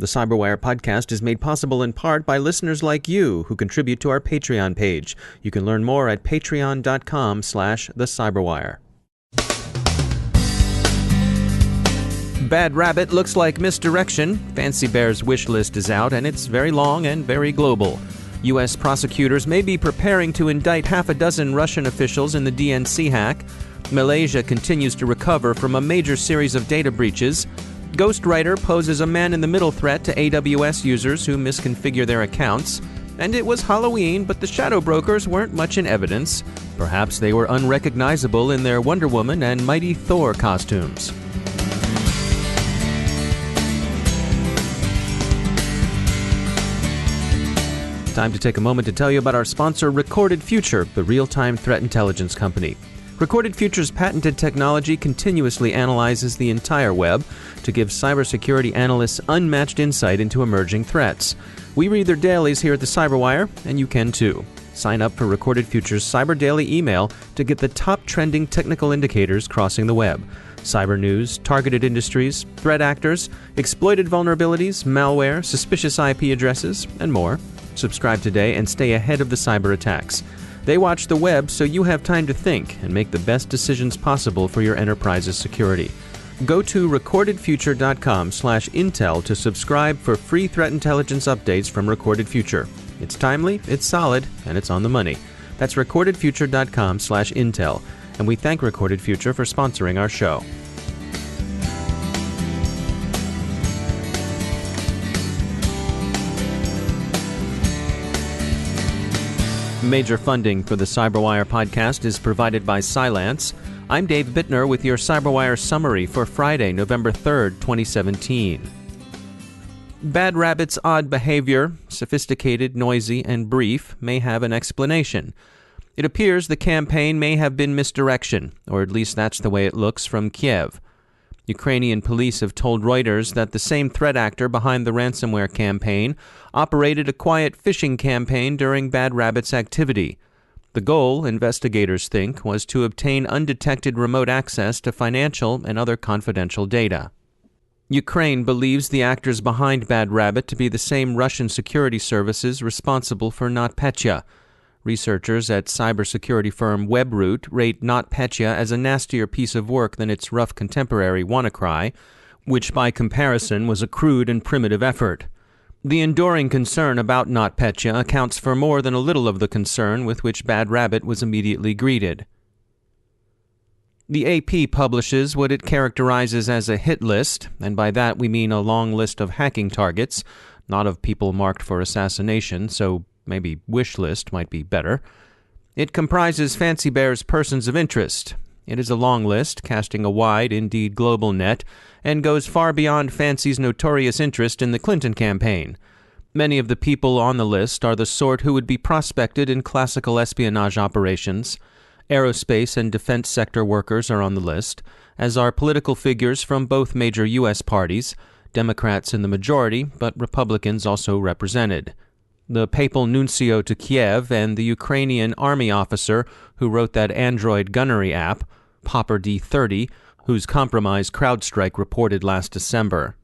The CyberWire podcast is made possible in part by listeners like you who contribute to our Patreon page. You can learn more at patreon.com/thecyberwire. Bad Rabbit looks like misdirection. Fancy Bear's wish list is out, and it's very long and very global. U.S. prosecutors may be preparing to indict half a dozen Russian officials in the DNC hack. Malaysia continues to recover from a major series of data breaches. GhostWriter poses a man-in-the-middle threat to AWS users who misconfigure their accounts. And it was Halloween, but the shadow brokers weren't much in evidence. Perhaps they were unrecognizable in their Wonder Woman and mighty Thor costumes. Time to take a moment to tell you about our sponsor, Recorded Future, the real-time threat intelligence company. Recorded Future's patented technology continuously analyzes the entire web to give cybersecurity analysts unmatched insight into emerging threats. We read their dailies here at the CyberWire, and you can too. Sign up for Recorded Future's Cyber Daily email to get the top trending technical indicators crossing the web. Cyber news, targeted industries, threat actors, exploited vulnerabilities, malware, suspicious IP addresses, and more. Subscribe today and stay ahead of the cyber attacks. They watch the web so you have time to think and make the best decisions possible for your enterprise's security. Go to recordedfuture.com/intel to subscribe for free threat intelligence updates from Recorded Future. It's timely, it's solid, and it's on the money. That's recordedfuture.com/intel. And we thank Recorded Future for sponsoring our show. Major funding for the CyberWire podcast is provided by Cylance. I'm Dave Bittner with your CyberWire summary for Friday, November 3rd, 2017. Bad Rabbit's odd behavior, sophisticated, noisy, and brief, may have an explanation. It appears the campaign may have been misdirection, or at least that's the way it looks from Kiev. Ukrainian police have told Reuters that the same threat actor behind the ransomware campaign operated a quiet phishing campaign during Bad Rabbit's activity. The goal, investigators think, was to obtain undetected remote access to financial and other confidential data. Ukraine believes the actors behind Bad Rabbit to be the same Russian security services responsible for NotPetya. Researchers at cybersecurity firm Webroot rate NotPetya as a nastier piece of work than its rough contemporary WannaCry, which by comparison was a crude and primitive effort. The enduring concern about NotPetya accounts for more than a little of the concern with which Bad Rabbit was immediately greeted. The AP publishes what it characterizes as a hit list, and by that we mean a long list of hacking targets, not of people marked for assassination, so maybe wish list might be better. It comprises Fancy Bear's persons of interest. It is a long list, casting a wide, indeed global net, and goes far beyond Fancy's notorious interest in the Clinton campaign. Many of the people on the list are the sort who would be prospected in classical espionage operations. Aerospace and defense sector workers are on the list, as are political figures from both major U.S. parties, Democrats in the majority, but Republicans also represented. The papal nuncio to Kiev and the Ukrainian army officer who wrote that Android gunnery app, Popper D30, whose compromise CrowdStrike reported last December.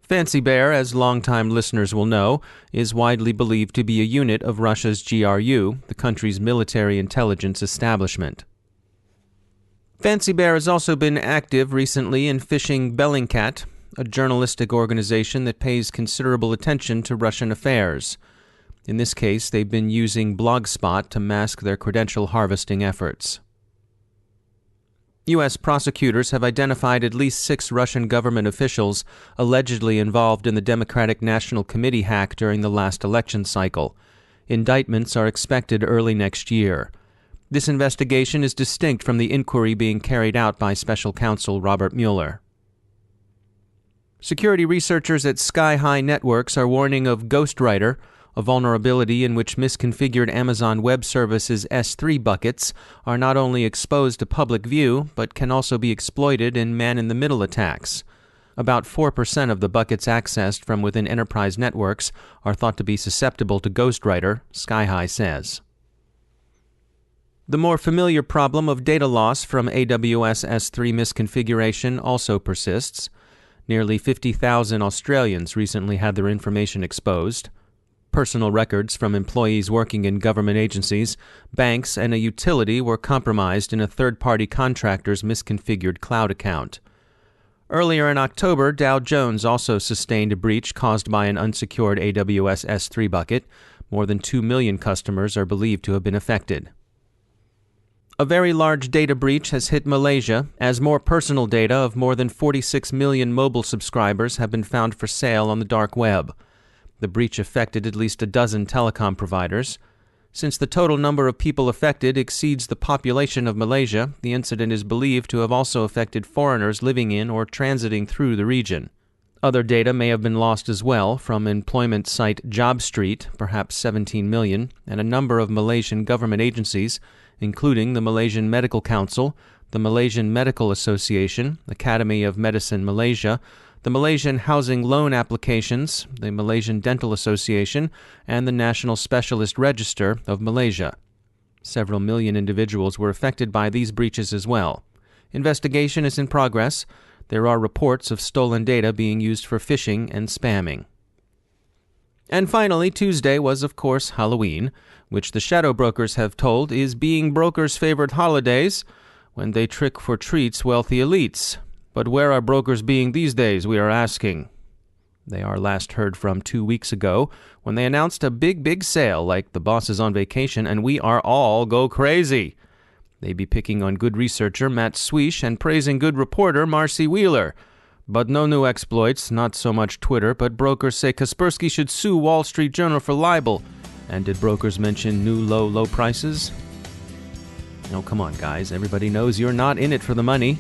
Fancy Bear, as longtime listeners will know, is widely believed to be a unit of Russia's GRU, the country's military intelligence establishment. Fancy Bear has also been active recently in phishing Bellingcat, a journalistic organization that pays considerable attention to Russian affairs. In this case, they've been using Blogspot to mask their credential harvesting efforts. U.S. prosecutors have identified at least 6 Russian government officials allegedly involved in the Democratic National Committee hack during the last election cycle. Indictments are expected early next year. This investigation is distinct from the inquiry being carried out by Special Counsel Robert Mueller. Security researchers at Sky High Networks are warning of GhostWriter, a vulnerability in which misconfigured Amazon Web Services S3 buckets are not only exposed to public view, but can also be exploited in man-in-the-middle attacks. About 4% of the buckets accessed from within enterprise networks are thought to be susceptible to GhostWriter, Sky High says. The more familiar problem of data loss from AWS S3 misconfiguration also persists. Nearly 50,000 Australians recently had their information exposed. Personal records from employees working in government agencies, banks, and a utility were compromised in a third-party contractor's misconfigured cloud account. Earlier in October, Dow Jones also sustained a breach caused by an unsecured AWS S3 bucket. More than 2 million customers are believed to have been affected. A very large data breach has hit Malaysia, as more personal data of more than 46 million mobile subscribers have been found for sale on the dark web. The breach affected at least a dozen telecom providers. Since the total number of people affected exceeds the population of Malaysia, the incident is believed to have also affected foreigners living in or transiting through the region. Other data may have been lost as well, from employment site JobStreet, perhaps 17 million, and a number of Malaysian government agencies, including the Malaysian Medical Council, the Malaysian Medical Association, Academy of Medicine Malaysia, the Malaysian Housing Loan Applications, the Malaysian Dental Association, and the National Specialist Register of Malaysia. Several million individuals were affected by these breaches as well. Investigation is in progress. There are reports of stolen data being used for phishing and spamming. And finally, Tuesday was, of course, Halloween, which the shadow brokers have told is being brokers' favorite holidays when they trick for treats wealthy elites. But where are brokers being these days, we are asking. They are last heard from 2 weeks ago when they announced a big sale like the boss is on vacation and we are all go crazy. They be picking on good researcher Matt Sweesh and praising good reporter Marcy Wheeler. But no new exploits, not so much Twitter, but brokers say Kaspersky should sue Wall Street Journal for libel. And did brokers mention new low prices? Oh, come on, guys. Everybody knows you're not in it for the money.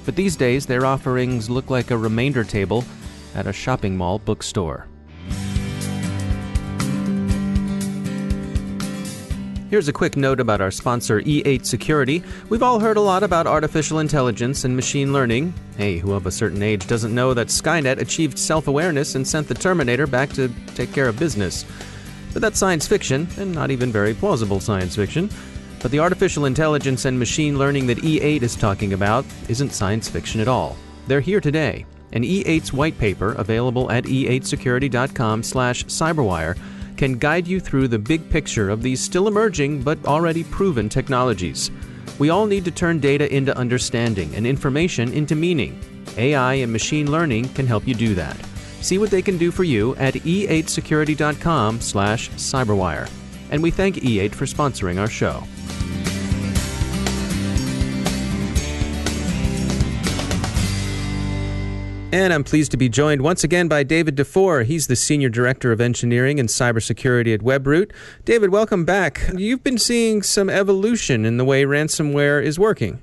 But these days, their offerings look like a remainder table at a shopping mall bookstore. Here's a quick note about our sponsor, E8 Security. We've all heard a lot about artificial intelligence and machine learning. Hey, who of a certain age doesn't know that Skynet achieved self-awareness and sent the Terminator back to take care of business? But that's science fiction, and not even very plausible science fiction. But the artificial intelligence and machine learning that E8 is talking about isn't science fiction at all. They're here today. And E8's white paper, available at e8security.com/cyberwire, can guide you through the big picture of these still emerging but already proven technologies. We all need to turn data into understanding and information into meaning. AI and machine learning can help you do that. See what they can do for you at e8security.com/cyberwire. And we thank E8 for sponsoring our show. And I'm pleased to be joined once again by David DuFour. He's the Senior Director of Engineering and Cybersecurity at Webroot. David, welcome back. You've been seeing some evolution in the way ransomware is working.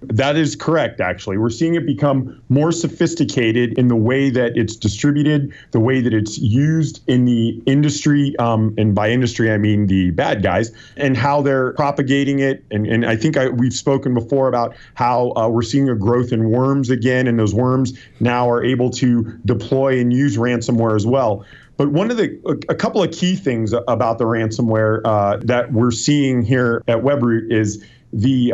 That is correct, actually. We're seeing it become more sophisticated in the way that it's distributed, the way that it's used in the industry, and by industry I mean the bad guys, and how they're propagating it. And I think we've spoken before about how we're seeing a growth in worms again, and those worms now are able to deploy and use ransomware as well. But a couple of key things about the ransomware that we're seeing here at Webroot is the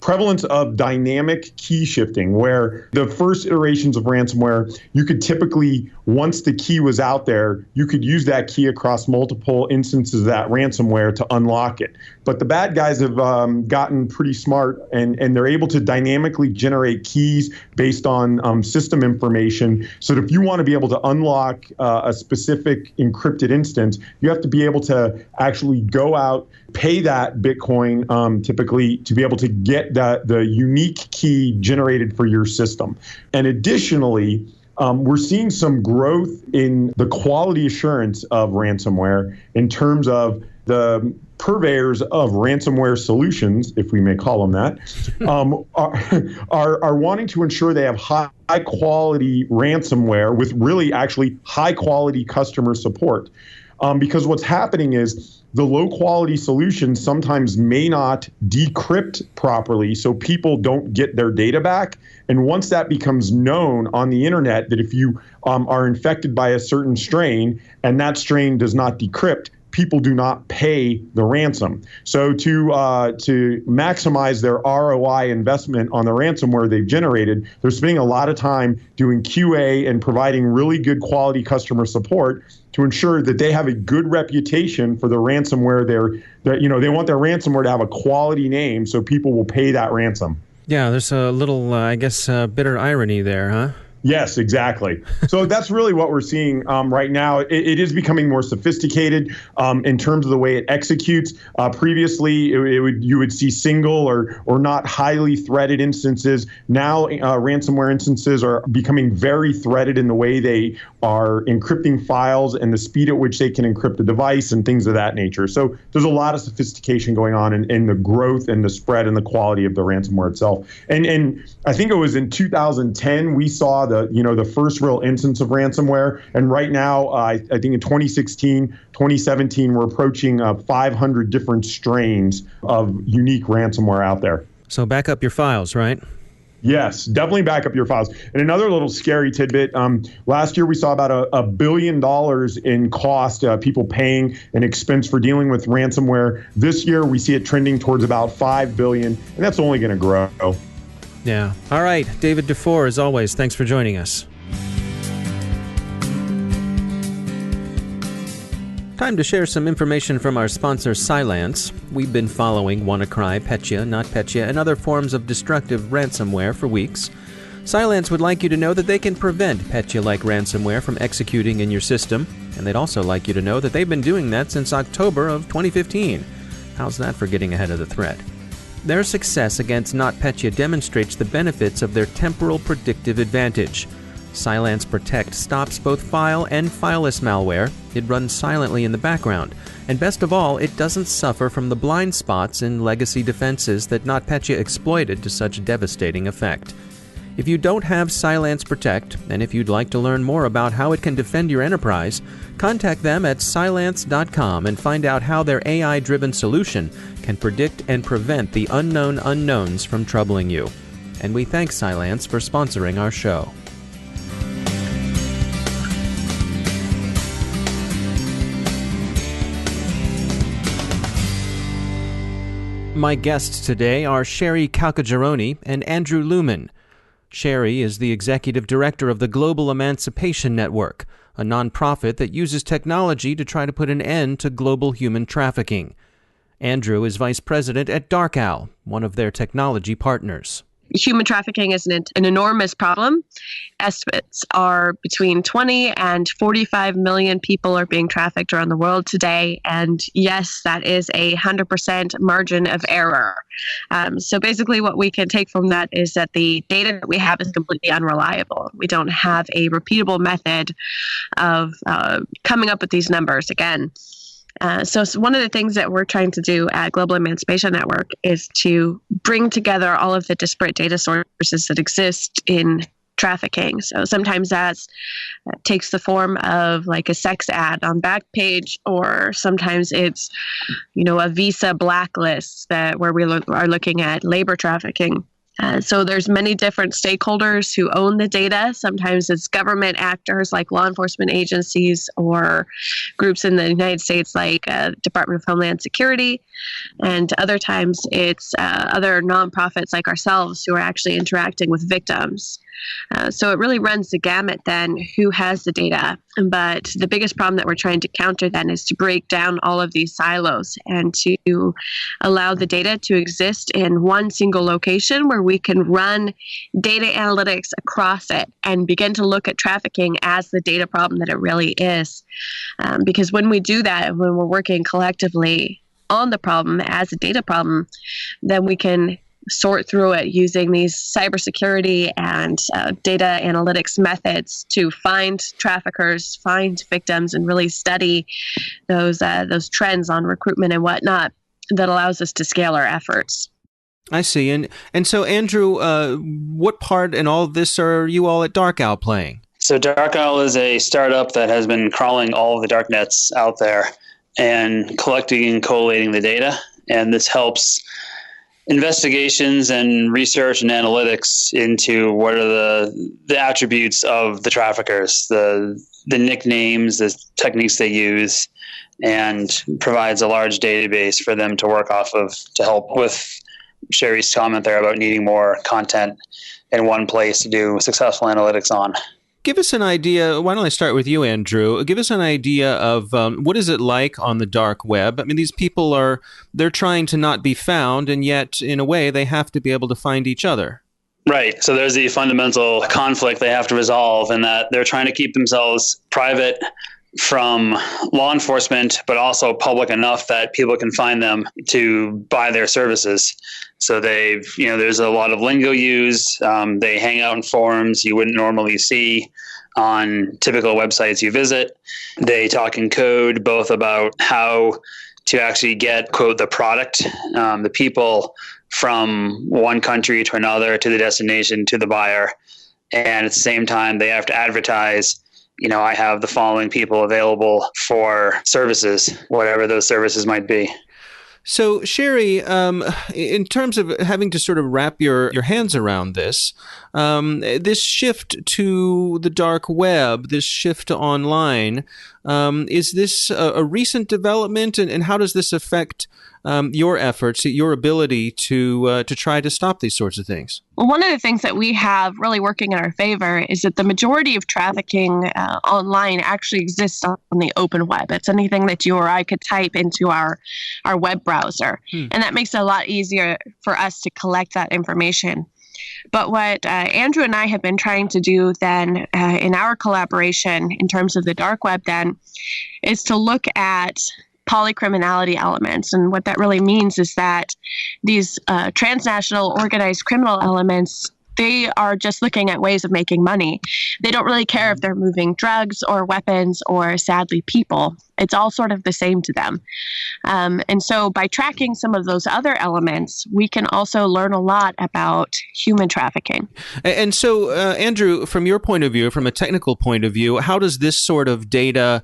prevalence of dynamic key shifting, where the first iterations of ransomware, you could typically, once the key was out there, you could use that key across multiple instances of that ransomware to unlock it. But the bad guys have gotten pretty smart, and they're able to dynamically generate keys based on system information. So that if you want to be able to unlock a specific encrypted instance, you have to be able to actually go out, pay that Bitcoin typically to be able to get the unique key generated for your system. And additionally, we're seeing some growth in the quality assurance of ransomware in terms of the purveyors of ransomware solutions, if we may call them that, are wanting to ensure they have high quality ransomware with really actually high quality customer support. Because what's happening is the low quality solutions sometimes may not decrypt properly, so people don't get their data back. And once that becomes known on the internet, that if you are infected by a certain strain and that strain does not decrypt, people do not pay the ransom. So to maximize their ROI investment on the ransomware they've generated, they're spending a lot of time doing QA and providing really good quality customer support to ensure that they have a good reputation for the ransomware. They want their ransomware to have a quality name so people will pay that ransom. Yeah, there's a little, bitter irony there, huh? Yes, exactly. So that's really what we're seeing right now. It is becoming more sophisticated in terms of the way it executes. Previously, you would see single or not highly threaded instances. Now, ransomware instances are becoming very threaded in the way they are encrypting files and the speed at which they can encrypt a device and things of that nature. So there's a lot of sophistication going on in the growth and the spread and the quality of the ransomware itself. And I think it was in 2010 we saw the first real instance of ransomware. And right now, I think in 2016, 2017, we're approaching 500 different strains of unique ransomware out there. So back up your files, right? Yes, definitely back up your files. And another little scary tidbit, last year we saw about $1 billion in cost, people paying an expense for dealing with ransomware. This year we see it trending towards about $5 billion, and that's only going to grow. Yeah. All right. David DuFour, as always, thanks for joining us. Time to share some information from our sponsor, Cylance. We've been following WannaCry, Petya, NotPetya, and other forms of destructive ransomware for weeks. Cylance would like you to know that they can prevent Petya-like ransomware from executing in your system, and they'd also like you to know that they've been doing that since October of 2015. How's that for getting ahead of the threat? Their success against NotPetya demonstrates the benefits of their temporal predictive advantage. Cylance Protect stops both file and fileless malware. It runs silently in the background. And best of all, it doesn't suffer from the blind spots in legacy defenses that NotPetya exploited to such devastating effect. If you don't have Cylance Protect, and if you'd like to learn more about how it can defend your enterprise, contact them at cylance.com and find out how their AI-driven solution can predict and prevent the unknown unknowns from troubling you. And we thank Cylance for sponsoring our show. My guests today are Sherrie Caltagirone and Andrew Lewman. Sherrie is the executive director of the Global Emancipation Network, a nonprofit that uses technology to try to put an end to global human trafficking. Andrew is vice president at DarkOwl, one of their technology partners. Human trafficking is an enormous problem. Estimates are between 20 and 45 million people are being trafficked around the world today. And yes, that is 100% margin of error. So basically what we can take from that is that the data that we have is completely unreliable. We don't have a repeatable method of coming up with these numbers again. So one of the things that we're trying to do at Global Emancipation Network is to bring together all of the disparate data sources that exist in trafficking. So sometimes that takes the form of like a sex ad on Backpage, or sometimes it's, a visa blacklist where we are looking at labor trafficking. So there's many different stakeholders who own the data. Sometimes it's government actors like law enforcement agencies or groups in the United States like Department of Homeland Security. And other times it's other nonprofits like ourselves who are actually interacting with victims. So it really runs the gamut then who has the data. But the biggest problem that we're trying to counter then is to break down all of these silos and to allow the data to exist in one single location where we can run data analytics across it and begin to look at trafficking as the data problem that it really is. Because when we do that, when we're working collectively on the problem as a data problem, then we can sort through it using these cybersecurity and data analytics methods to find traffickers, find victims, and really study those trends on recruitment and whatnot that allows us to scale our efforts. I see. And so, Andrew, what part in all of this are you all at DarkOwl playing? So DarkOwl is a startup that has been crawling all of the darknets out there and collecting and collating the data. And this helps investigations and research and analytics into what are the attributes of the traffickers, the nicknames, the techniques they use, and provides a large database for them to work off of to help with Sherrie's comment there about needing more content in one place to do successful analytics on. Give us an idea. Why don't I start with you, Andrew? Give us an idea of what is it like on the dark web? I mean, these people they're trying to not be found, and yet, in a way, they have to be able to find each other. Right. So there's the fundamental conflict they have to resolve in that they're trying to keep themselves private from law enforcement, but also public enough that people can find them to buy their services. So there's a lot of lingo used. They hang out in forums you wouldn't normally see on typical websites you visit. They talk in code both about how to actually get, quote, the product, the people from one country to another, to the destination, to the buyer. And at the same time, they have to advertise, I have the following people available for services, whatever those services might be. So, Sherrie, in terms of having to sort of wrap your hands around this shift to the dark web, this shift to online, is this a recent development, and how does this affect your efforts, your ability to try to stop these sorts of things? Well, one of the things that we have really working in our favor is that the majority of trafficking online actually exists on the open web. It's anything that you or I could type into our web browser. And that makes it a lot easier for us to collect that information. But what Andrew and I have been trying to do then in our collaboration in terms of the dark web then is to look at polycriminality elements. And what that really means is that these transnational organized criminal elements, they are just looking at ways of making money. They don't really care if they're moving drugs or weapons or, sadly, people. It's all sort of the same to them. And so by tracking some of those other elements, we can also learn a lot about human trafficking. And so, Andrew, from your point of view, from a technical point of view, how does this sort of data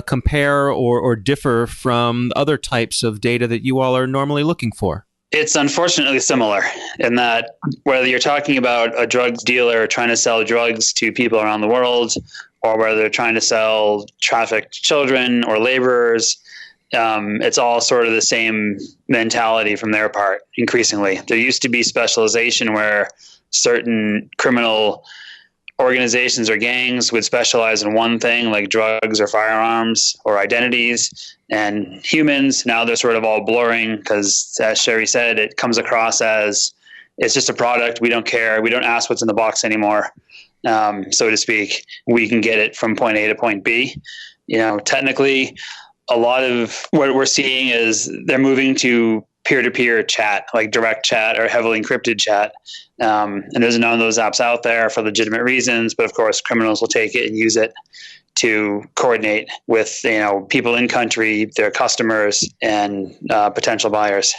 compare or differ from other types of data that you all are normally looking for? It's unfortunately similar in that whether you're talking about a drug dealer trying to sell drugs to people around the world, or whether they're trying to sell trafficked children or laborers, it's all sort of the same mentality from their part, increasingly. There used to be specialization where certain criminal organizations or gangs would specialize in one thing, like drugs or firearms or identities, and humans. Now they're sort of all blurring because, as Sherrie said, it comes across as it's just a product. We don't care. We don't ask what's in the box anymore, so to speak. We can get it from point A to point B. Technically, a lot of what we're seeing is they're moving to peer-to-peer chat, like direct chat or heavily encrypted chat. And there's none of those apps out there for legitimate reasons, but of course criminals will take it and use it to coordinate with people in country, their customers, and potential buyers.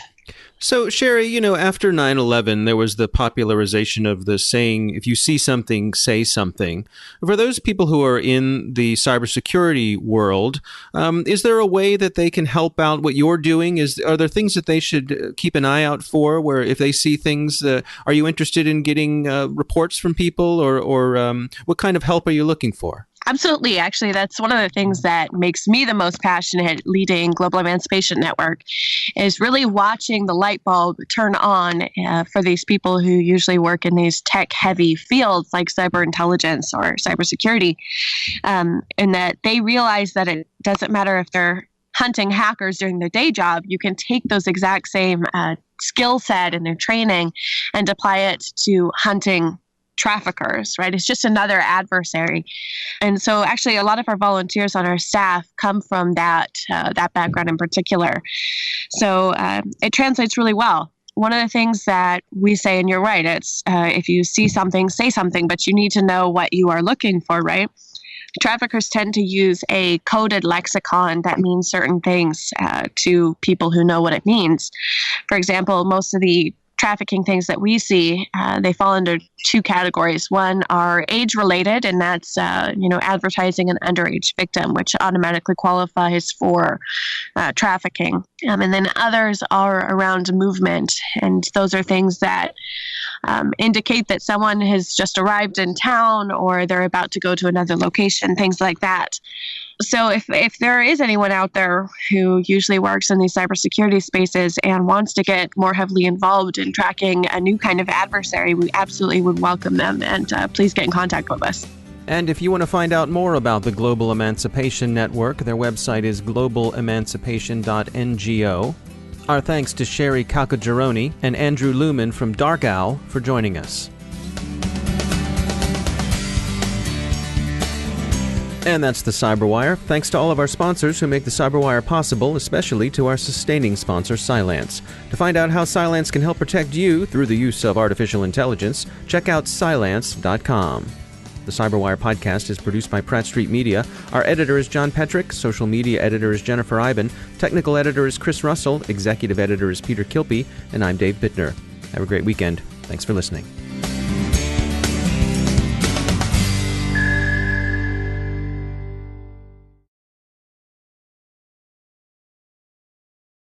So, Sherrie, after 9/11, there was the popularization of the saying, if you see something, say something. For those people who are in the cybersecurity world, is there a way that they can help out what you're doing? Are there things that they should keep an eye out for, where if they see things, are you interested in getting reports from people, or what kind of help are you looking for? Absolutely. Actually, that's one of the things that makes me the most passionate leading Global Emancipation Network is really watching the light bulb turn on for these people who usually work in these tech-heavy fields like cyber intelligence or cybersecurity, and that they realize that it doesn't matter if they're hunting hackers during their day job. You can take those exact same skill set and their training and apply it to hunting traffickers, right? It's just another adversary. And so actually a lot of our volunteers on our staff come from that background in particular. So it translates really well. One of the things that we say, and you're right, it's if you see something, say something, but you need to know what you are looking for, right? Traffickers tend to use a coded lexicon that means certain things to people who know what it means. For example, most of the trafficking things that we see, they fall into two categories. One are age-related, and that's advertising an underage victim, which automatically qualifies for trafficking. And then others are around movement. And those are things that indicate that someone has just arrived in town or they're about to go to another location, things like that. So if there is anyone out there who usually works in these cybersecurity spaces and wants to get more heavily involved in tracking a new kind of adversary, we absolutely would welcome them. And please get in contact with us. And if you want to find out more about the Global Emancipation Network, their website is globalemancipation.ngo. Our thanks to Sherrie Caltagirone and Andrew Lewman from DarkOwl for joining us. And that's the Cyberwire. Thanks to all of our sponsors who make the Cyberwire possible, especially to our sustaining sponsor, Cylance. To find out how Cylance can help protect you through the use of artificial intelligence, check out Cylance.com. The Cyberwire podcast is produced by Pratt Street Media. Our editor is John Petrick. Social media editor is Jennifer Iben. Technical editor is Chris Russell. Executive editor is Peter Kilpie. And I'm Dave Bittner. Have a great weekend. Thanks for listening.